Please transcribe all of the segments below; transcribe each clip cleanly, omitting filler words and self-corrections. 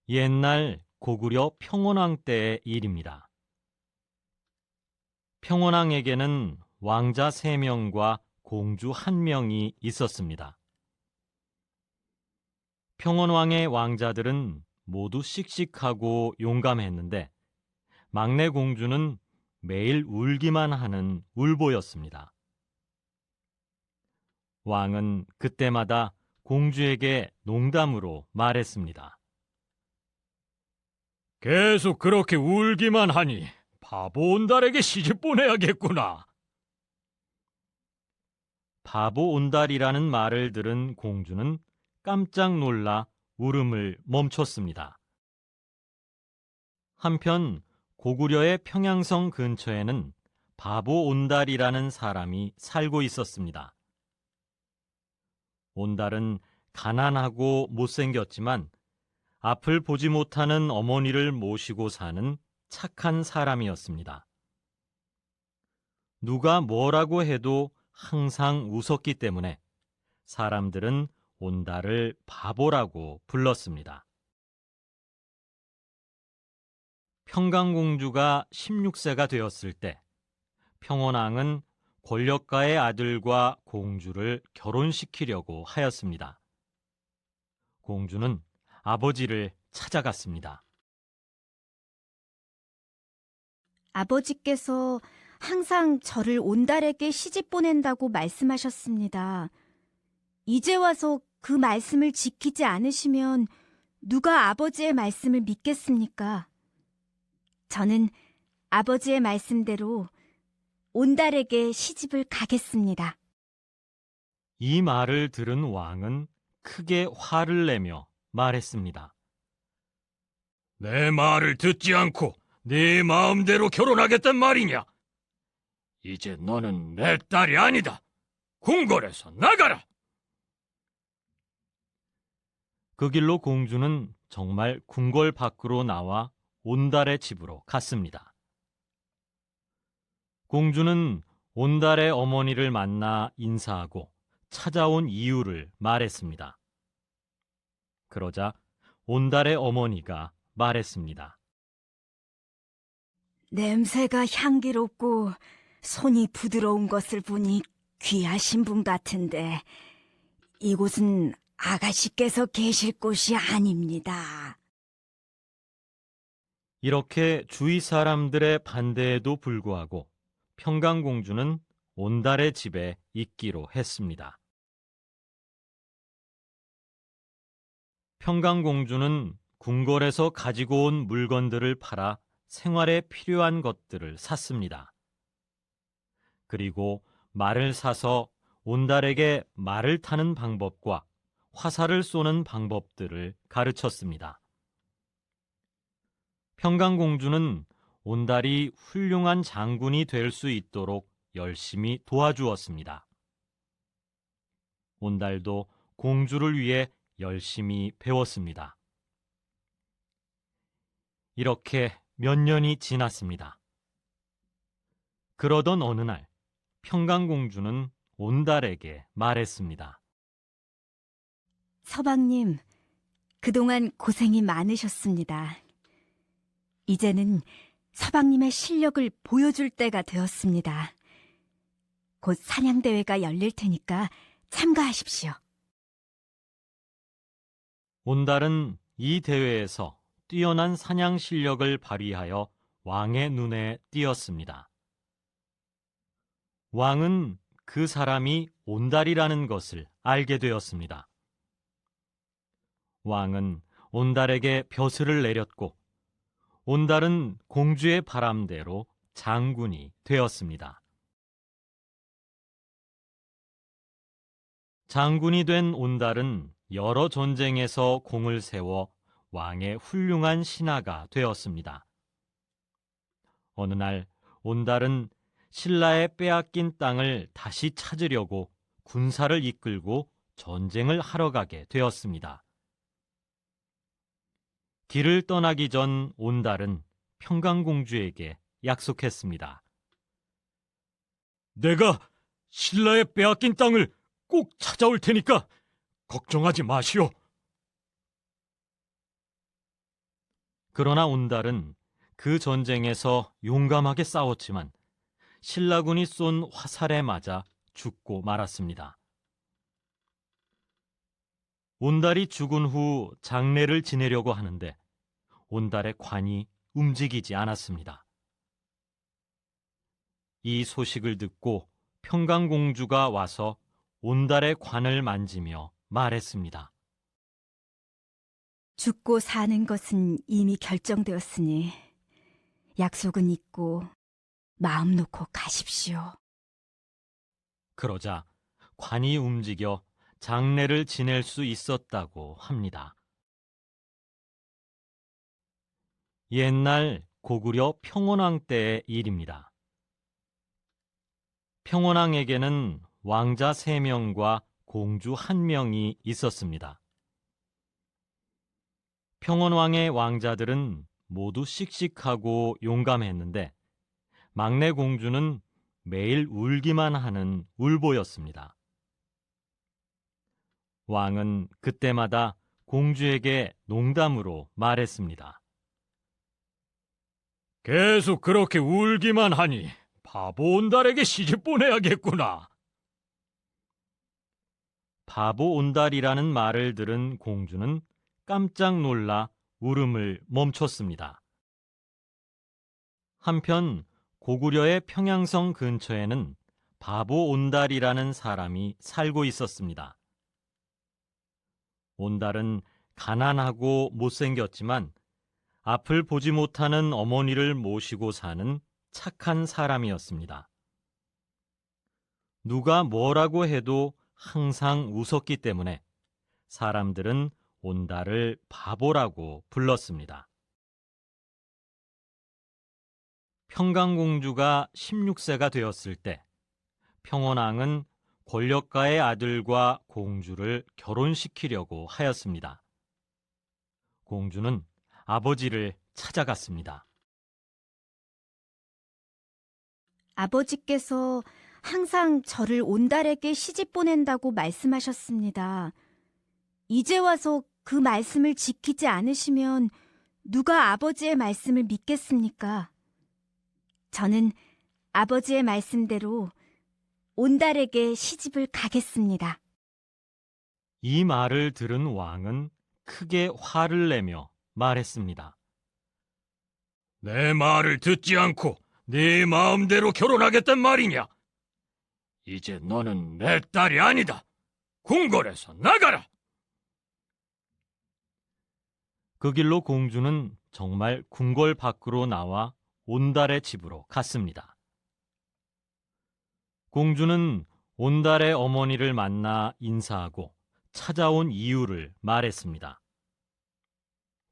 옛날 고구려 평원왕 때의 일입니다. 평원왕에게는 왕자 3명과 공주 1명이 있었습니다. 평원왕의 왕자들은 모두 씩씩하고 용감했는데 막내 공주는 매일 울기만 하는 울보였습니다. 왕은 그때마다 공주에게 농담으로 말했습니다. 계속 그렇게 울기만 하니 바보 온달에게 시집 보내야겠구나. 바보 온달이라는 말을 들은 공주는 깜짝 놀라 울음을 멈췄습니다. 한편 고구려의 평양성 근처에는 바보 온달이라는 사람이 살고 있었습니다. 온달은 가난하고 못생겼지만 앞을 보지 못하는 어머니를 모시고 사는 착한 사람이었습니다. 누가 뭐라고 해도 항상 웃었기 때문에 사람들은 온달을 바보라고 불렀습니다. 평강공주가 16세가 되었을 때 평원왕은 권력가의 아들과 공주를 결혼시키려고 하였습니다. 공주는 아버지를 찾아갔습니다. 아버지께서 항상 저를 온달에게 시집 보낸다고 말씀하셨습니다. 이제 와서 그 말씀을 지키지 않으시면 누가 아버지의 말씀을 믿겠습니까? 저는 아버지의 말씀대로 온달에게 시집을 가겠습니다. 이 말을 들은 왕은 크게 화를 내며 말했습니다. 내 말을 듣지 않고 네 마음대로 결혼하겠단 말이냐? 이제 너는 내 딸이 아니다. 궁궐에서 나가라. 그 길로 공주는 정말 궁궐 밖으로 나와 온달의 집으로 갔습니다. 공주는 온달의 어머니를 만나 인사하고 찾아온 이유를 말했습니다. 그러자 온달의 어머니가 말했습니다. 냄새가 향기롭고 손이 부드러운 것을 보니 귀하신 분 같은데 이곳은 아가씨께서 계실 곳이 아닙니다. 이렇게 주위 사람들의 반대에도 불구하고 평강공주는 온달의 집에 있기로 했습니다. 평강공주는 궁궐에서 가지고 온 물건들을 팔아 생활에 필요한 것들을 샀습니다. 그리고 말을 사서 온달에게 말을 타는 방법과 화살을 쏘는 방법들을 가르쳤습니다. 평강공주는 온달이 훌륭한 장군이 될 수 있도록 열심히 도와주었습니다. 온달도 공주를 위해 열심히 배웠습니다. 이렇게 몇 년이 지났습니다. 그러던 어느 날 평강공주는 온달에게 말했습니다. 서방님, 그동안 고생이 많으셨습니다. 이제는 서방님의 실력을 보여줄 때가 되었습니다. 곧 사냥대회가 열릴 테니까 참가하십시오. 온달은 이 대회에서 뛰어난 사냥 실력을 발휘하여 왕의 눈에 띄었습니다. 왕은 그 사람이 온달이라는 것을 알게 되었습니다. 왕은 온달에게 벼슬을 내렸고 온달은 공주의 바람대로 장군이 되었습니다. 장군이 된 온달은 여러 전쟁에서 공을 세워 왕의 훌륭한 신하가 되었습니다. 어느 날 온달은 신라의 빼앗긴 땅을 다시 찾으려고 군사를 이끌고 전쟁을 하러 가게 되었습니다. 길을 떠나기 전 온달은 평강공주에게 약속했습니다. 내가 신라의 빼앗긴 땅을 꼭 찾아올 테니까 걱정하지 마시오. 그러나 온달은 그 전쟁에서 용감하게 싸웠지만 신라군이 쏜 화살에 맞아 죽고 말았습니다. 온달이 죽은 후 장례를 지내려고 하는데 온달의 관이 움직이지 않았습니다. 이 소식을 듣고 평강공주가 와서 온달의 관을 만지며 말했습니다. 죽고 사는 것은 이미 결정되었으니 약속은 잊고 마음 놓고 가십시오. 그러자 관이 움직여 장례를 지낼 수 있었다고 합니다. 옛날 고구려 평원왕 때의 일입니다. 평원왕에게는 왕자 3명과 공주 1명이 있었습니다. 평원왕의 왕자들은 모두 씩씩하고 용감했는데 막내 공주는 매일 울기만 하는 울보였습니다. 왕은 그때마다 공주에게 농담으로 말했습니다. 계속 그렇게 울기만 하니 바보 온달에게 시집 보내야겠구나. 바보 온달이라는 말을 들은 공주는 깜짝 놀라 울음을 멈췄습니다. 한편 고구려의 평양성 근처에는 바보 온달이라는 사람이 살고 있었습니다. 온달은 가난하고 못생겼지만 앞을 보지 못하는 어머니를 모시고 사는 착한 사람이었습니다. 누가 뭐라고 해도 항상 웃었기 때문에 사람들은 온달을 바보라고 불렀습니다. 평강공주가 16세가 되었을 때 평원왕은 권력가의 아들과 공주를 결혼시키려고 하였습니다. 공주는 아버지를 찾아갔습니다. 아버지께서 항상 저를 온달에게 시집 보낸다고 말씀하셨습니다. 이제 와서 그 말씀을 지키지 않으시면 누가 아버지의 말씀을 믿겠습니까? 저는 아버지의 말씀대로 온달에게 시집을 가겠습니다. 이 말을 들은 왕은 크게 화를 내며 말했습니다. 내 말을 듣지 않고 네 마음대로 결혼하겠단 말이냐? 이제 너는 내 딸이 아니다. 궁궐에서 나가라. 그 길로 공주는 정말 궁궐 밖으로 나와 온달의 집으로 갔습니다. 공주는 온달의 어머니를 만나 인사하고 찾아온 이유를 말했습니다.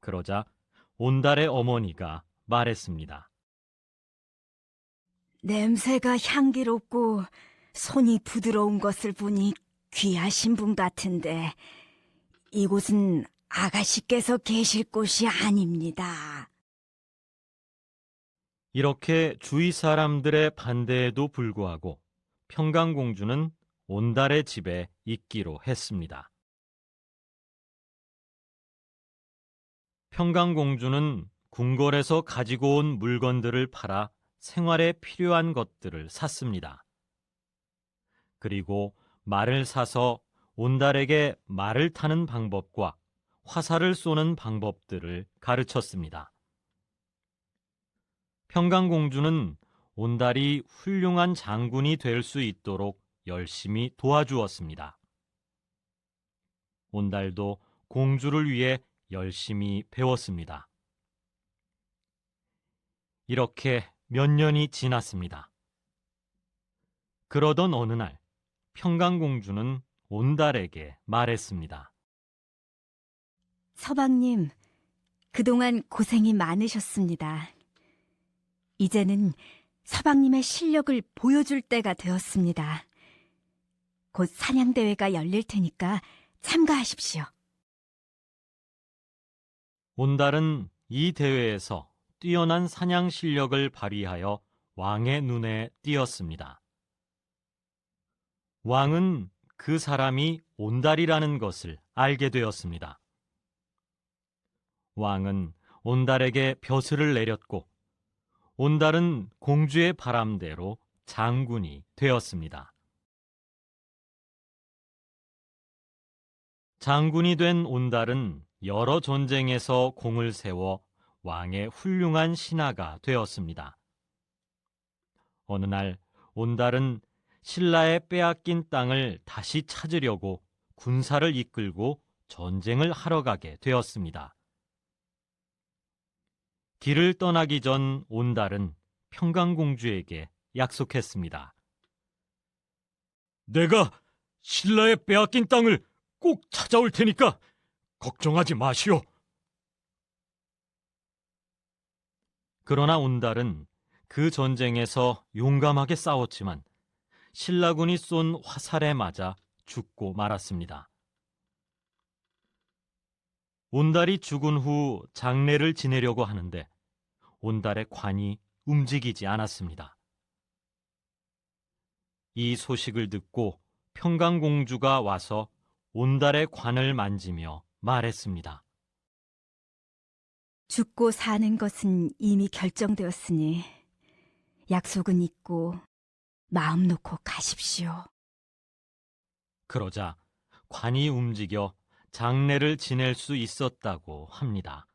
그러자 온달의 어머니가 말했습니다. 냄새가 향기롭고 손이 부드러운 것을 보니 귀하신 분 같은데 이곳은 아가씨께서 계실 곳이 아닙니다. 이렇게 주위 사람들의 반대에도 불구하고 평강공주는 온달의 집에 있기로 했습니다. 평강공주는 궁궐에서 가지고 온 물건들을 팔아 생활에 필요한 것들을 샀습니다. 그리고 말을 사서 온달에게 말을 타는 방법과 화살을 쏘는 방법들을 가르쳤습니다. 평강공주는 온달이 훌륭한 장군이 될 수 있도록 열심히 도와주었습니다. 온달도 공주를 위해 열심히 배웠습니다. 이렇게 몇 년이 지났습니다. 그러던 어느 날 평강공주는 온달에게 말했습니다. 서방님, 그동안 고생이 많으셨습니다. 이제는 서방님의 실력을 보여줄 때가 되었습니다. 곧 사냥대회가 열릴 테니까 참가하십시오. 온달은 이 대회에서 뛰어난 사냥 실력을 발휘하여 왕의 눈에 띄었습니다. 왕은 그 사람이 온달이라는 것을 알게 되었습니다. 왕은 온달에게 벼슬을 내렸고 온달은 공주의 바람대로 장군이 되었습니다. 장군이 된 온달은 여러 전쟁에서 공을 세워 왕의 훌륭한 신하가 되었습니다. 어느 날 온달은 신라의 빼앗긴 땅을 다시 찾으려고 군사를 이끌고 전쟁을 하러 가게 되었습니다. 길을 떠나기 전 온달은 평강공주에게 약속했습니다. 내가 신라의 빼앗긴 땅을 꼭 찾아올 테니까 걱정하지 마시오. 그러나 온달은 그 전쟁에서 용감하게 싸웠지만 신라군이 쏜 화살에 맞아 죽고 말았습니다. 온달이 죽은 후 장례를 지내려고 하는데 온달의 관이 움직이지 않았습니다. 이 소식을 듣고 평강공주가 와서 온달의 관을 만지며 말했습니다. 죽고 사는 것은 이미 결정되었으니 약속은 잊고 마음 놓고 가십시오. 그러자 관이 움직여 장례를 지낼 수 있었다고 합니다.